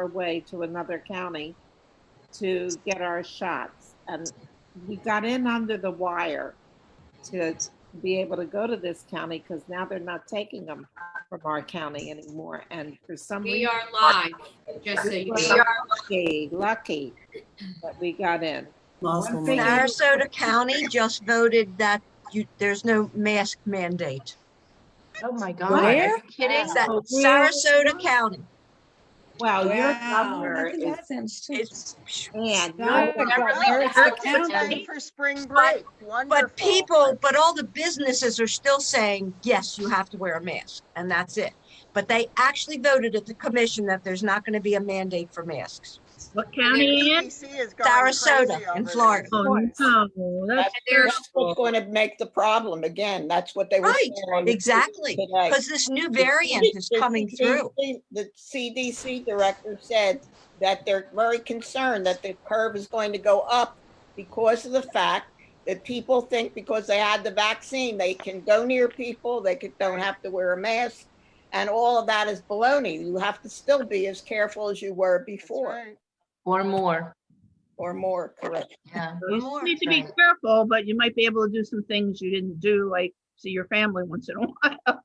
hour away to another county to get our shots. And we got in under the wire to be able to go to this county because now they're not taking them from our county anymore. And for some We reason, are live, just so you know. lucky that we got in. Sarasota County just voted that there's no mask mandate. Oh my God. Where? Are you kidding? Sarasota County. Well, your Wow. governor I think is, that sounds too. and Good. Where's the county? For spring break. Wonderful. But all the businesses are still saying, yes, you have to wear a mask, and that's it. But they actually voted at the commission that there's not going to be a mandate for masks. What county in? DC is going Sarasota crazy in over Florida. Oh, no, that's That's what's going to make the problem again. That's what they were Right, saying on the exactly. today. Because this new variant is coming through. The CDC director said that they're very concerned that the curve is going to go up because of the fact that people think because they had the vaccine, they can go near people, don't have to wear a mask, and all of that is baloney. You have to still be as careful as you were before. Right. Or more. Or more, correct. Yeah. You need to be careful, but you might be able to do some things you didn't do, like see your family once in a while,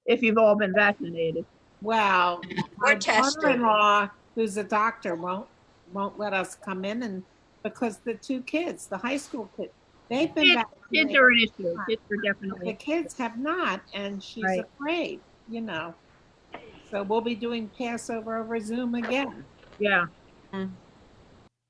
if you've all been vaccinated. well, my tested. mother-in-law, who's a doctor, won't let us come in, and because the two kids, the high school kids, they've been Kids vaccinated. are an issue. Kids are The definitely. kids have not, and she's Right. afraid, you know. So we'll be doing Passover over Zoom again. Yeah. I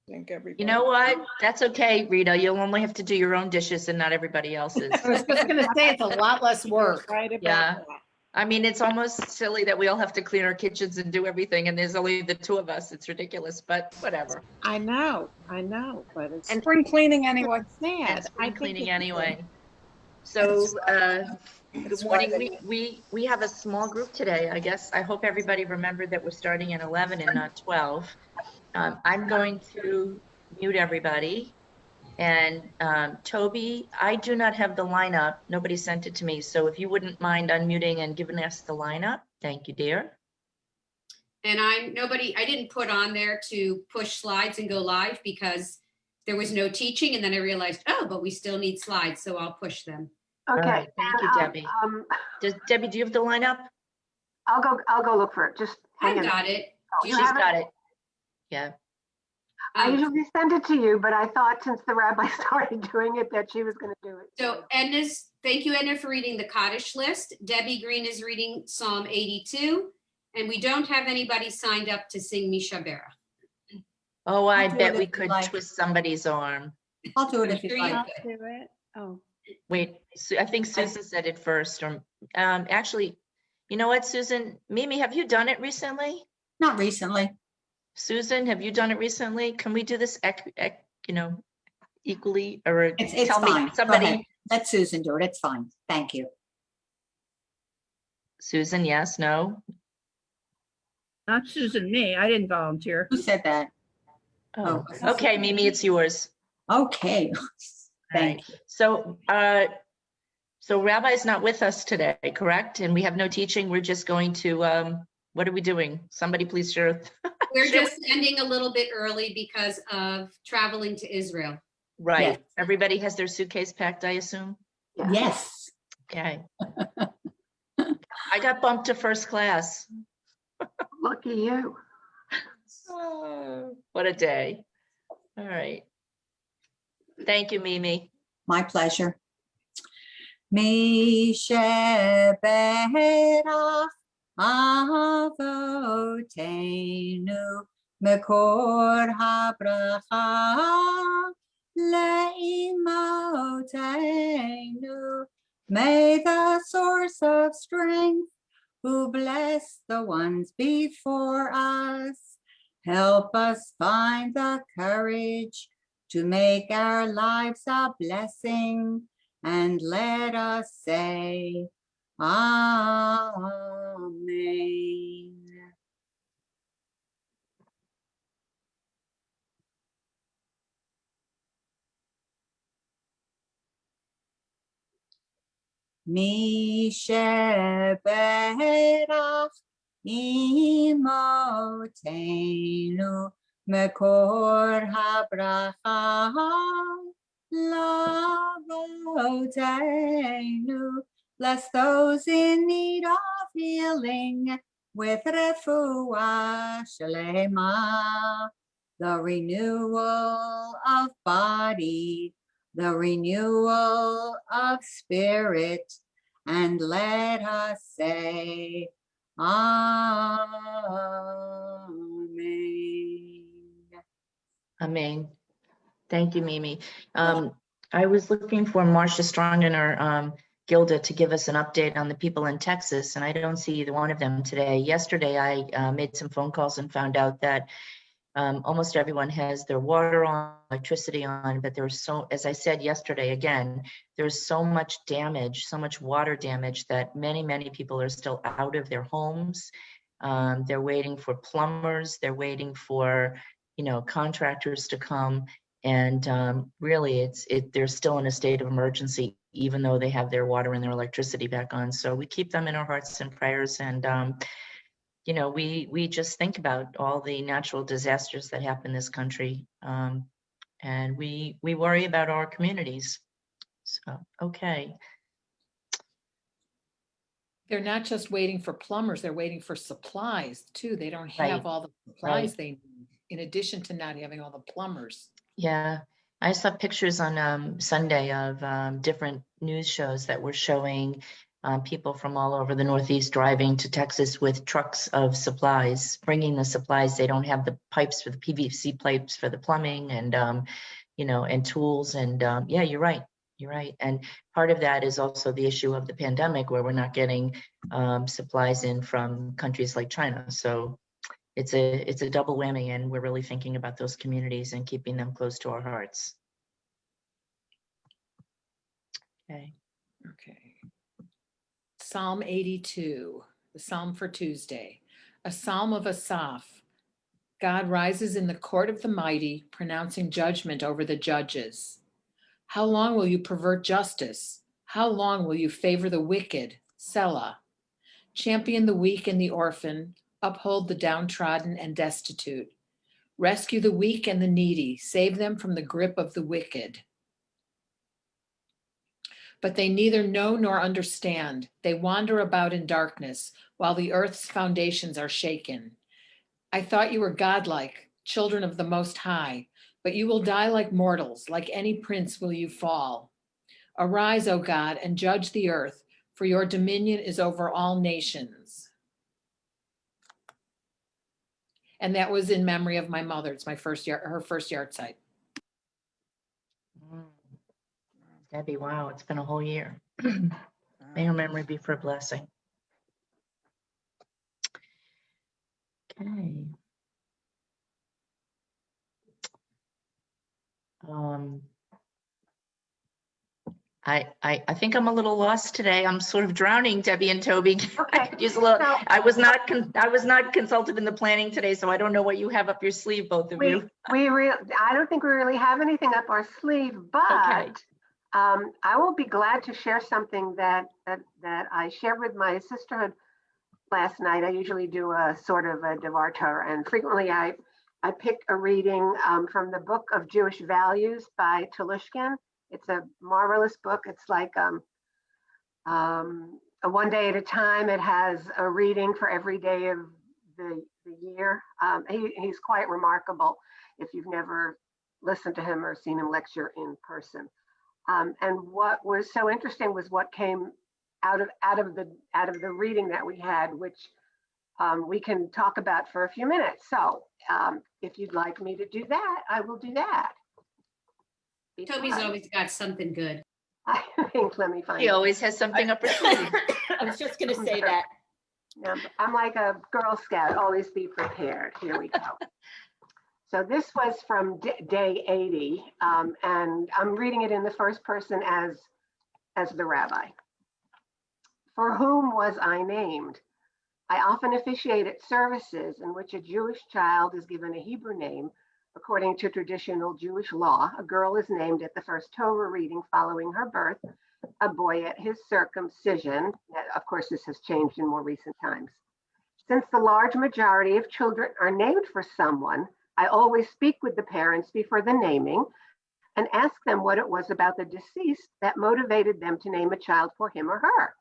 think everybody. You know what? That's okay, Rita. You'll only have to do your own dishes and not everybody else's. I was just gonna say it's a lot less work. Right about Yeah. that. I mean, it's almost silly that we all have to clean our kitchens and do everything, and there's only the two of us. It's ridiculous, but whatever. I know, but it's And Spring cleaning anyway. sad. And spring cleaning it's anyway. So, good That's why morning. We have a small group today. I guess, I hope everybody remembered that we're starting at 11 and not 12. I'm going to mute everybody. And Toby, I do not have the lineup. Nobody sent it to me. So if you wouldn't mind unmuting and giving us the lineup, thank you, dear. And I didn't put on there to push slides and go live because there was no teaching. And then I realized, oh, but we still need slides. So I'll push them. All Okay. right, thank you, Debbie. Debbie, do you have the lineup? I'll go look for it. Just hang I on. got it. Oh, You She's have it? got it. Yeah. I usually send it to you, but I thought since the rabbi started doing it that she was going to do it. So thank you, Edna, for reading the Kaddish list. Debbie Green is reading Psalm 82. And we don't have anybody signed up to sing Mishabera. Oh, I I'll do bet it we if you could like. twist somebody's arm. I'll do it if Sure you you like. could. Do it. Oh. Wait, I think Susan said it first, or actually, you know what, Susan? Mimi, have you done it recently? Not recently. Susan, have you done it recently? Can we do this, equally, or It's tell fine. me, Go somebody? ahead. Let Susan do it. It's fine. Thank you. Susan, yes, no? Not Susan, me. I didn't volunteer. Who said that? Oh, Oh. okay, Mimi, it's yours. Okay. All Thank right. So, so Rabbi's not with us today, correct? And we have no teaching. We're just going to, what are we doing? Somebody please share. We're just ending a little bit early because of traveling to Israel. Right. Yes. Everybody has their suitcase packed, I assume? you. Yes. Okay. I got bumped to first class. Lucky you. Oh, what a day. All right. Thank you, Mimi. My pleasure. Misheberach Avotenu Mekor habracha Leimotenu. May the source of strength who bless the ones before us help us find the courage to make our lives a blessing, and let us say, Amen. Misheberach Imotenu Mekor habracha Lavotenu. Bless those in need of healing with refuah shlema, the renewal of body, the renewal of spirit, and let us say, Amen. Amen. Thank you, Mimi. I was looking for Marcia Strongin or Gilda to give us an update on the people in Texas, and I don't see either one of them today. Yesterday, I made some phone calls and found out that almost everyone has their water on, electricity on, but there's so, as I said yesterday, again, there's so much damage, so much water damage that many, many people are still out of their homes. They're waiting for plumbers, they're waiting for, contractors to come. And really, they're still in a state of emergency, even though they have their water and their electricity back on. So we keep them in our hearts and prayers. And, we just think about all the natural disasters that happen in this country. And we worry about our communities. So, okay. They're not just waiting for plumbers, they're waiting for supplies too. They don't have Right, all the supplies they need, in addition to not having all the plumbers. Yeah, I saw pictures on Sunday of different news shows that were showing people from all over the Northeast driving to Texas with trucks of supplies, bringing the supplies. They don't have the pipes for the PVC pipes for the plumbing and, and tools. And yeah, you're right. You're right. And part of that is also the issue of the pandemic where we're not getting supplies in from countries like China. So it's a double whammy, and we're really thinking about those communities and keeping them close to our hearts. Okay. Psalm 82, the Psalm for Tuesday, a Psalm of Asaph. God rises in the court of the mighty, pronouncing judgment over the judges. How long will you pervert justice? How long will you favor the wicked? Selah. Champion the weak and the orphan, uphold the downtrodden and destitute. Rescue the weak and the needy, save them from the grip of the wicked. But they neither know nor understand. They wander about in darkness while the earth's foundations are shaken. I thought you were godlike, children of the Most High, but you will die like mortals, like any prince will you fall. Arise, O God, and judge the earth, for your dominion is over all nations. And that was in memory of my mother. It's my her first yard site. Debbie, wow, it's been a whole year. May her memory be for a blessing. Okay. I think I'm a little lost today. I'm sort of drowning, Debbie and Toby. Okay. I could use a little. I was not consulted in the planning today, so I don't know what you have up your sleeve, both of you. I don't think we really have anything up our sleeve, but Okay. I will be glad to share something that I shared with my sisterhood last night. I usually do a sort of a Devar Torah, and frequently I pick a reading from the Book of Jewish Values by Telushkin. It's a marvelous book. It's like a one day at a time. It has a reading for every day of the year. He's quite remarkable if you've never listened to him or seen him lecture in person. And what was so interesting was what came out of the reading that we had, which we can talk about for a few minutes. So if you'd like me to do that, I will do that. Toby's always got something good. I think, let me find She it. always has something up her sleeve. I was just going to say that. I'm like a Girl Scout, always be prepared. Here we go. So this was from day 80, and I'm reading it in the first person as the rabbi. For whom was I named? I often officiate at services in which a Jewish child is given a Hebrew name. According to traditional Jewish law, a girl is named at the first Torah reading following her birth, a boy at his circumcision. Of course, this has changed in more recent times. Since the large majority of children are named for someone, I always speak with the parents before the naming and ask them what it was about the deceased that motivated them to name a child for him or her.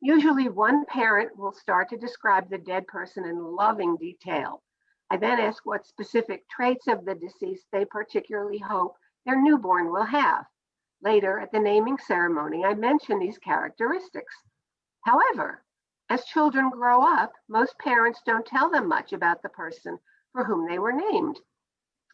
Usually one parent will start to describe the dead person in loving detail. I then ask what specific traits of the deceased they particularly hope their newborn will have. Later at the naming ceremony, I mention these characteristics. However, as children grow up, most parents don't tell them much about the person for whom they were named.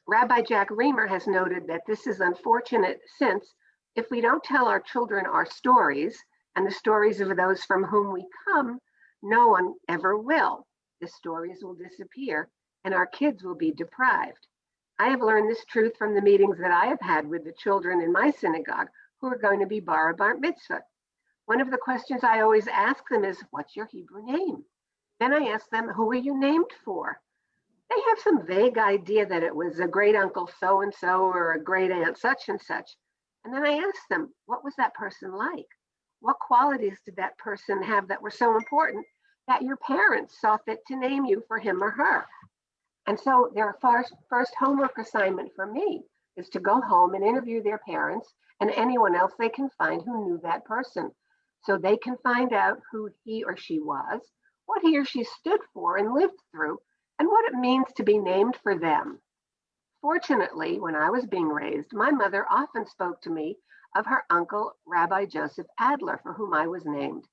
Rabbi Jack Reamer has noted that this is unfortunate since if we don't tell our children our stories and the stories of those from whom we come, no one ever will. The stories will disappear and our kids will be deprived. I have learned this truth from the meetings that I have had with the children in my synagogue who are going to be bar mitzvah. One of the questions I always ask them is, what's your Hebrew name? Then I ask them, who were you named for? They have some vague idea that it was a great uncle so-and-so or a great aunt such and such. And then I ask them, what was that person like? What qualities did that person have that were so important that your parents saw fit to name you for him or her? And so their first homework assignment for me is to go home and interview their parents and anyone else they can find who knew that person, so they can find out who he or she was, what he or she stood for and lived through, and what it means to be named for them. Fortunately, when I was being raised, my mother often spoke to me of her uncle, Rabbi Joseph Adler, for whom I was named.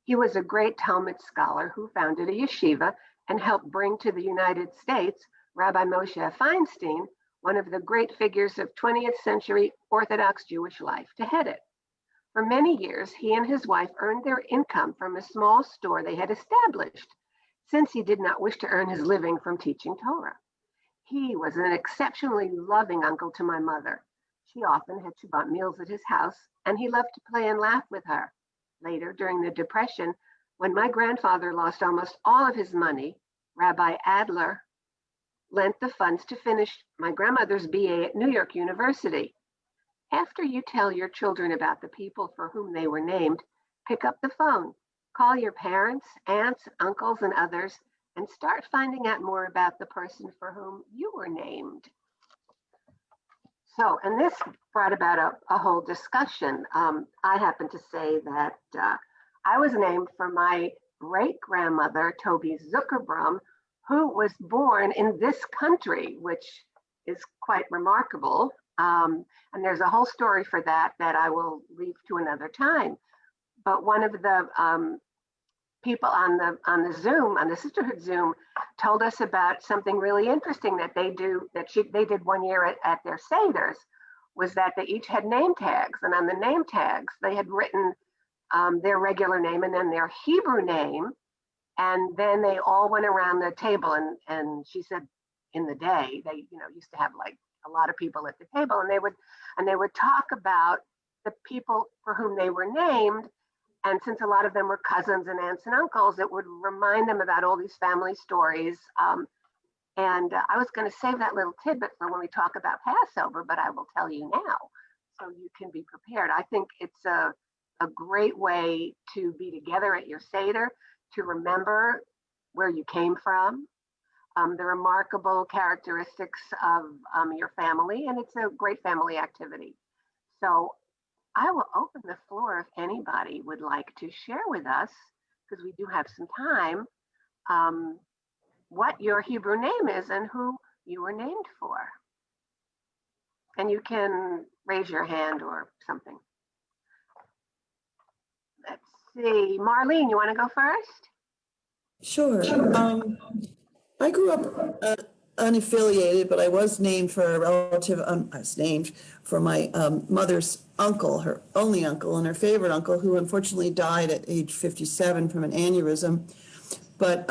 He was a great Talmud scholar who founded a yeshiva and helped bring to the United States Rabbi Moshe Feinstein, one of the great figures of 20th century Orthodox Jewish life, to head it. For many years, he and his wife earned their income from a small store they had established, since he did not wish to earn his living from teaching Torah. He was an exceptionally loving uncle to my mother. She often had Shabbat meals at his house, and he loved to play and laugh with her. Later, during the Depression, when my grandfather lost almost all of his money, Rabbi Adler lent the funds to finish my grandmother's BA at New York University. After you tell your children about the people for whom they were named, pick up the phone, call your parents, aunts, uncles, and others, and start finding out more about the person for whom you were named. So, and this brought about a whole discussion. I happen to say that I was named for my great-grandmother, Toby Zuckerbrum, who was born in this country, which is quite remarkable. And there's a whole story for that I will leave to another time. But one of the people on the Zoom, on the Sisterhood Zoom, told us about something really interesting that they did one year at their Seders, was that they each had name tags, and on the name tags they had written their regular name and then their Hebrew name, and then they all went around the table, and she said in the day they used to have like a lot of people at the table, and they would talk about the people for whom they were named. And since a lot of them were cousins and aunts and uncles, it would remind them about all these family stories. And I was going to save that little tidbit for when we talk about Passover, but I will tell you now so you can be prepared. I think it's a great way to be together at your Seder, to remember where you came from, the remarkable characteristics of your family, and it's a great family activity. So I will open the floor if anybody would like to share with us, because we do have some time, what your Hebrew name is and who you were named for. And you can raise your hand or something. Let's see, Marlene, you want to go first? Sure. I grew up unaffiliated, but I was named for a relative. I was named for my mother's uncle, her only uncle, and her favorite uncle, who unfortunately died at age 57 from an aneurysm. But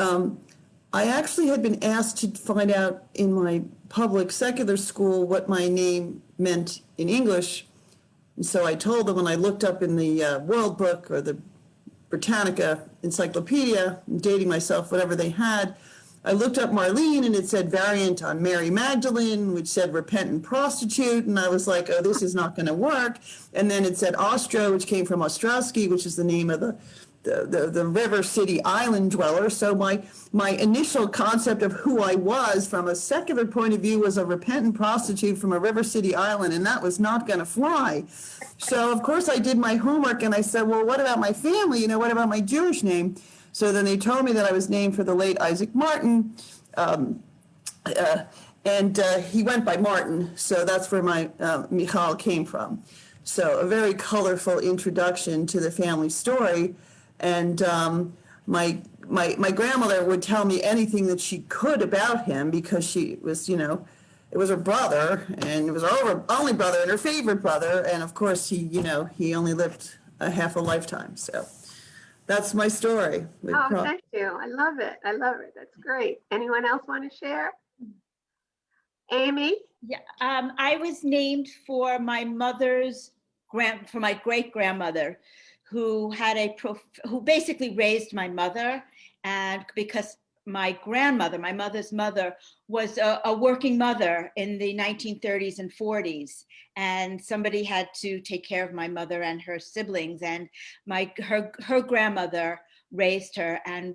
I actually had been asked to find out in my public secular school what my name meant in English. And so I told them when I looked up in the World Book or the Britannica Encyclopedia, dating myself, whatever they had, I looked up Marlene and it said variant on Mary Magdalene, which said repentant prostitute. And I was like, oh, this is not going to work. And then it said Ostro, which came from Ostrowski, which is the name of the the River City Island dweller. So my initial concept of who I was from a secular point of view was a repentant prostitute from a River City Island, and that was not going to fly. So of course I did my homework and I said, well, what about my family? You know, what about my Jewish name? So then they told me that I was named for the late Isaac Martin. And he went by Martin, so that's where my Michal came from. So a very colorful introduction to the family story. And my grandmother would tell me anything that she could about him because she was, you know, it was her brother, and it was her only brother and her favorite brother. And of course, he only lived a half a lifetime. So that's my story. Oh, thank you. I love it. I love it. That's great. Anyone else want to share? Amy? Yeah, I was named for my my great grandmother, who who basically raised my mother, and because my grandmother, my mother's mother, was a working mother in the 1930s and 40s, and somebody had to take care of my mother and her siblings, and her grandmother raised her and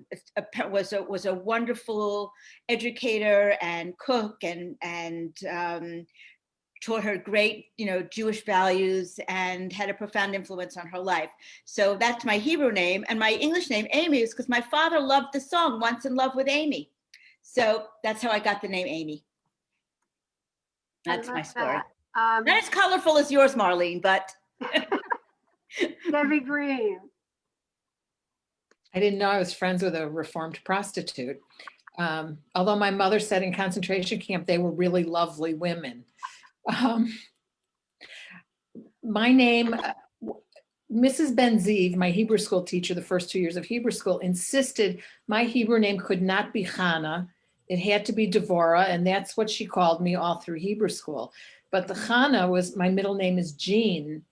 was a wonderful educator and cook, and taught her great, Jewish values, and had a profound influence on her life. So that's my Hebrew name. And my English name, Amy, is because my father loved the song Once in Love with Amy. So that's how I got the name Amy. That's my story. Not as colorful as yours, Marlene, but. Debbie Green. I didn't know I was friends with a reformed prostitute. Although my mother said in concentration camp, they were really lovely women. My name, Mrs. Ben-Ziv, my Hebrew school teacher, the first 2 years of Hebrew school, insisted my Hebrew name could not be Hannah. It had to be Devorah, and that's what she called me all through Hebrew school. But the Hannah my middle name is Jean.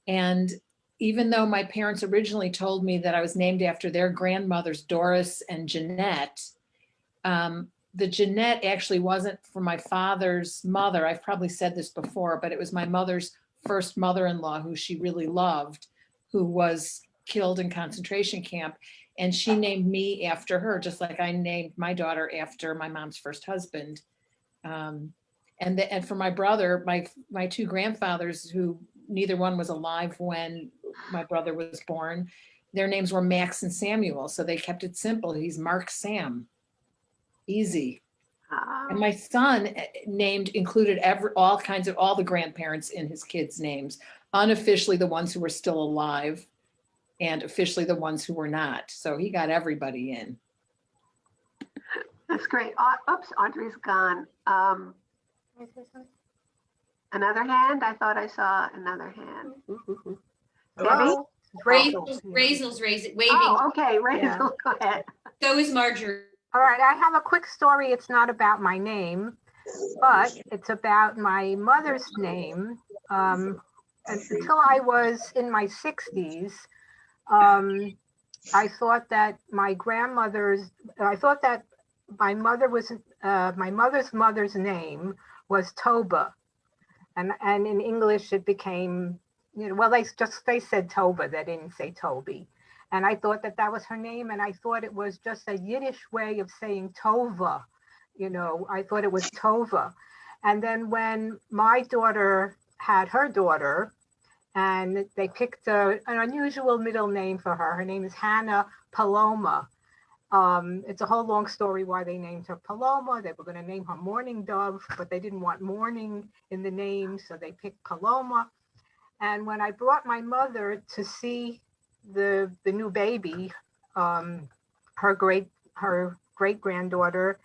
And even though my parents originally told me that I was named after their grandmothers, Doris and Jeanette, the Jeanette actually wasn't for my father's mother. I've probably said this before, but it was my mother's first mother-in-law, who she really loved, who was killed in concentration camp. And she named me after her, just like I named my daughter after my mom's first husband. And for my brother, my two grandfathers, who neither one was alive when my brother was born, their names were Max and Samuel. So they kept it simple. He's Mark Sam. Easy. And my son included all the grandparents in his kids' names, unofficially the ones who were still alive and officially the ones who were not. So he got everybody in. That's great. Oops, Audrey's gone. Another hand? I thought I saw another hand. Debbie? Raisel's waving. Oh, okay, Raisel, go ahead. So is Marjorie. All right, I have a quick story. It's not about my name, but it's about my mother's name. Until I was in my 60s, I thought that my mother's mother's name was Toba. And in English, it became, they said Toba, they didn't say Toby. And I thought that was her name. And I thought it was just a Yiddish way of saying Tova. I thought it was Tova. And then when my daughter had her daughter, and they picked an unusual middle name for her. Her name is Hannah Paloma. It's a whole long story why they named her Paloma. They were going to name her Morning Dove, but they didn't want morning in the name, so they picked Paloma. And when I brought my mother to see the new baby, her great granddaughter,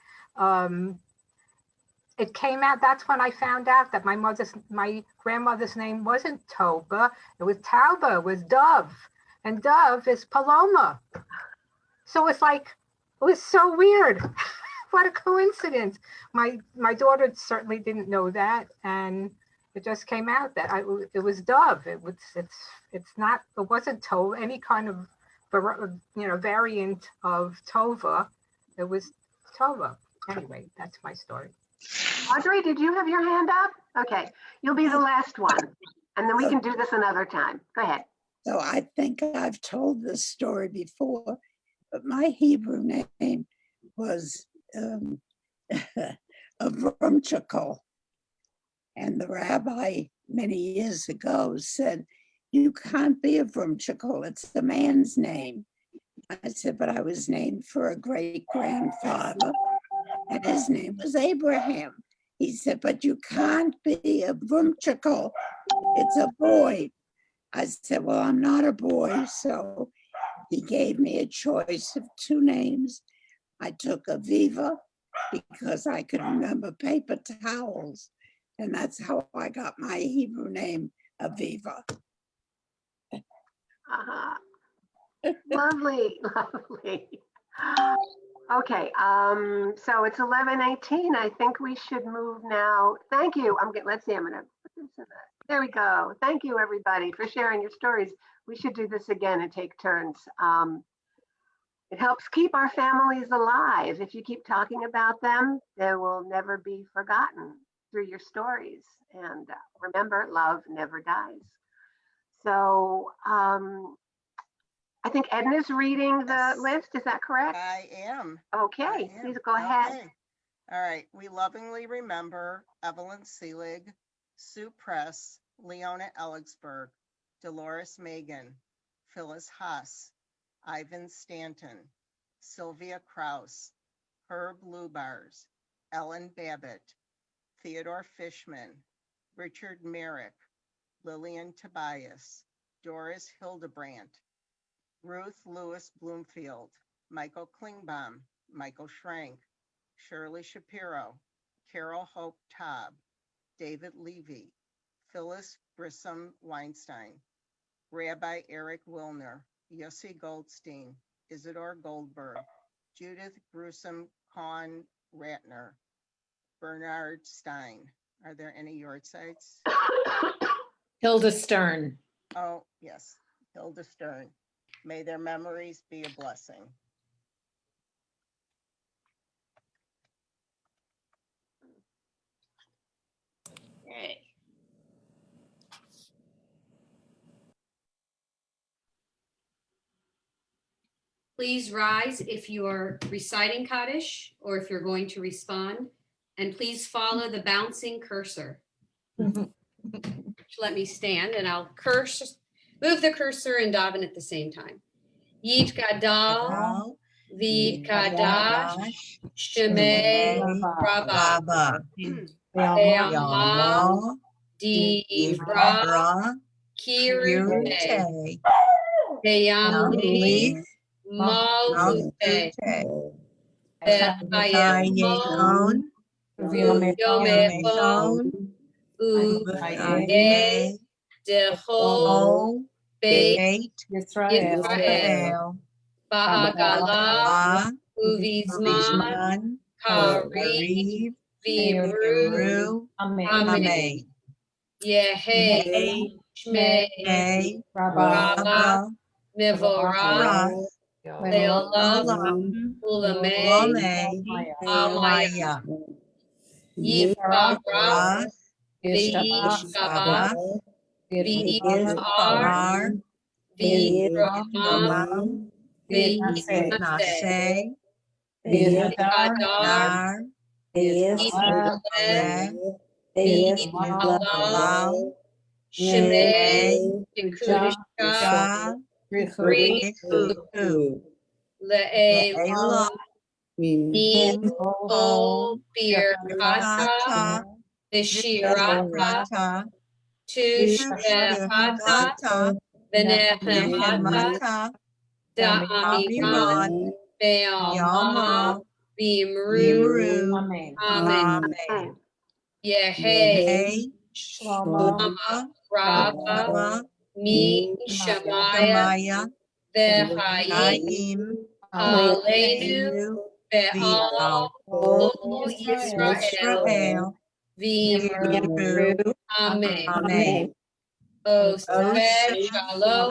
it came out. That's when I found out that my grandmother's name wasn't Toba, it was Tauba, it was Dove, and Dove is Paloma. So it was so weird. What a coincidence. My daughter certainly didn't know that, and it just came out that it was Dove. It wasn't Tova, any kind of variant of Tova. It was Tova. Anyway, that's my story. Audrey, did you have your hand up? Okay, you'll be the last one, and then we can do this another time. Go ahead. So I think I've told this story before, but my Hebrew name was Avrumchikol. And the rabbi many years ago said, "You can't be Avrumchikol, it's the man's name." I said, "But I was named for a great grandfather, and his name was Abraham." He said, "But you can't be Avrumchikol, it's a boy." I said, "Well, I'm not a boy." So he gave me a choice of two names. I took Aviva because I could remember paper towels. And that's how I got my Hebrew name, Aviva. Lovely, lovely. Okay, so it's 11:18. I think we should move now. Thank you. Let's see, I'm gonna put this in there we go. Thank you, everybody, for sharing your stories. We should do this again and take turns. It helps keep our families alive. If you keep talking about them, they will never be forgotten through your stories. And remember, love never dies. So I think Edna's reading the list. Is that correct? I am. Okay, please go ahead. Okay. All right. We lovingly remember Evelyn Seelig, Sue Press, Leona Elligsberg, Dolores Megan, Phyllis Haas, Ivan Stanton, Sylvia Kraus, Herb Lubars, Ellen Babbitt, Theodore Fishman, Richard Merrick, Lillian Tobias, Doris Hildebrandt, Ruth Lewis Bloomfield, Michael Klingbaum, Michael Schrank, Shirley Shapiro, Carol Hope Taub, David Levy, Phyllis Grissom Weinstein, Rabbi Eric Wilner, Yossi Goldstein, Isidore Goldberg, Judith Gruesome Kahn Ratner, Bernard Stein. Are there any yard sites? Hilda Stern. Oh, yes, Hilda Stern. May their memories be a blessing. Okay. Please rise if you're reciting Kaddish or if you're going to respond, and please follow the bouncing cursor. Let me stand and I'll move the cursor and daven at the same time. Yit Gadal, Vid Kadash, Shemei Rabba, Be'alma, Divra, Kirute, Be'amli, Malchute, Be'ayemon, Yomechon, U'yeh, Dechol, Beit Yisrael, Ba'agala, Uvizman, Kariv, Vibru, Amen. Yehe, Shmei, Rabba, Mivorah, Leolam, Ulamei, Amaya. Yisparah, V'yishkabah, V'yizhar, V'yiraham, V'yinaseh, V'yikadar, V'yishaleh, V'yithalal, Shemei, V'kudishah, V'richu, Le'elah, V'ol, Birkata, V'shirata, Tushbehata, V'nehemata, Da'amiran, Be'alma, V'imru, Amen. Yehe, Shlama, Rabba, Mi, Shemaya, V'chayim, Aleinu, Ve'al, Kol Yisrael, V'imru, Amen. Oseh Shalom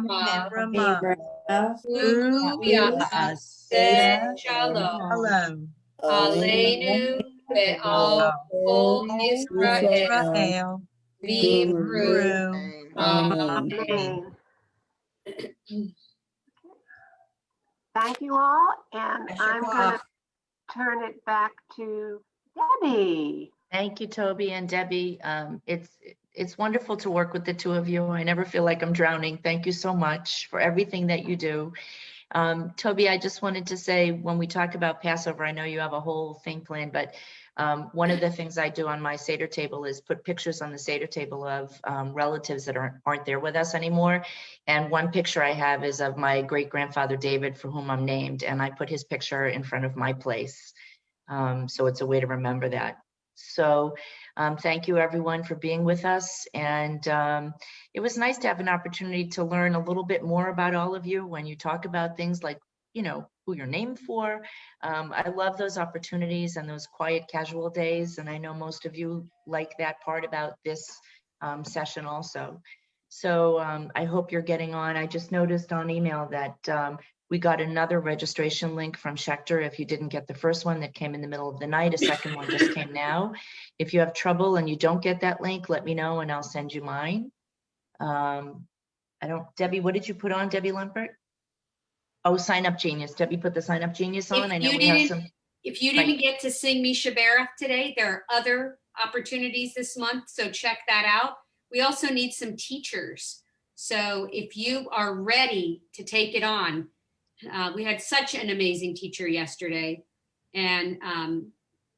Rama, U'yaseh Shalom, Aleinu Ve'al Kol Yisrael, V'imru, Amen. Thank you all, and That's your I'm call. gonna turn it back to Debbie. Thank you, Toby and Debbie. It's wonderful to work with the two of you. I never feel like I'm drowning. Thank you so much for everything that you do. Toby, I just wanted to say, when we talk about Passover, I know you have a whole thing planned, but one of the things I do on my Seder table is put pictures on the Seder table of relatives that aren't there with us anymore. And one picture I have is of my great-grandfather David, for whom I'm named, and I put his picture in front of my place. So it's a way to remember that. So thank you everyone for being with us. And it was nice to have an opportunity to learn a little bit more about all of you when you talk about things like, you know, who you're named for. I love those opportunities and those quiet, casual days. And I know most of you like that part about this session also. So I hope you're getting on. I just noticed on email that we got another registration link from Schechter. If you didn't get the first one that came in the middle of the night, a second one just came now. If you have trouble and you don't get that link, let me know and I'll send you mine. Debbie, what did you put on, Debbie Lempert? Oh, Sign Up Genius. Debbie put the Sign Up Genius on. I know we have some. If you didn't get to sing me Shabbat today, there are other opportunities this month, so check that out. We also need some teachers. So if you are ready to take it on, we had such an amazing teacher yesterday, and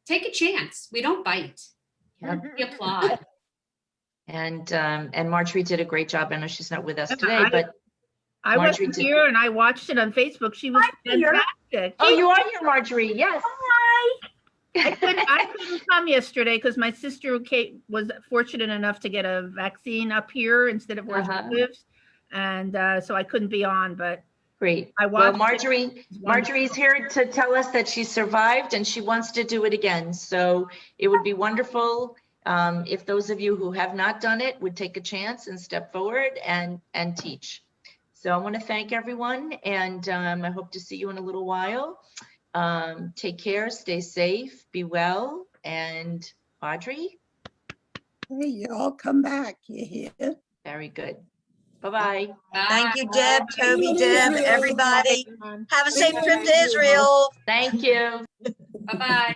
take a chance. We don't bite. Yep. We applaud. And Marjorie did a great job. I know she's not with us today, but I Marjorie wasn't did- here and I watched it on Facebook. She was fantastic. Oh, you are here, Marjorie. Yes. I couldn't come yesterday because my sister was fortunate enough to get a vaccine up here instead of where she lives. And so I couldn't be on, but great. I Well, watched Marjorie's here to tell us that she survived and she wants to do it again. So it would be wonderful if those of you who have not done it would take a chance and step forward and teach. So I want to thank everyone, and I hope to see you in a little while. Take care, stay safe, be well, and Audrey? Hey, you all come back, you hear? Very good. Bye-bye. Thank you, Deb, Toby, Deb, everybody. Have a safe trip to Israel. Thank you. Bye-bye.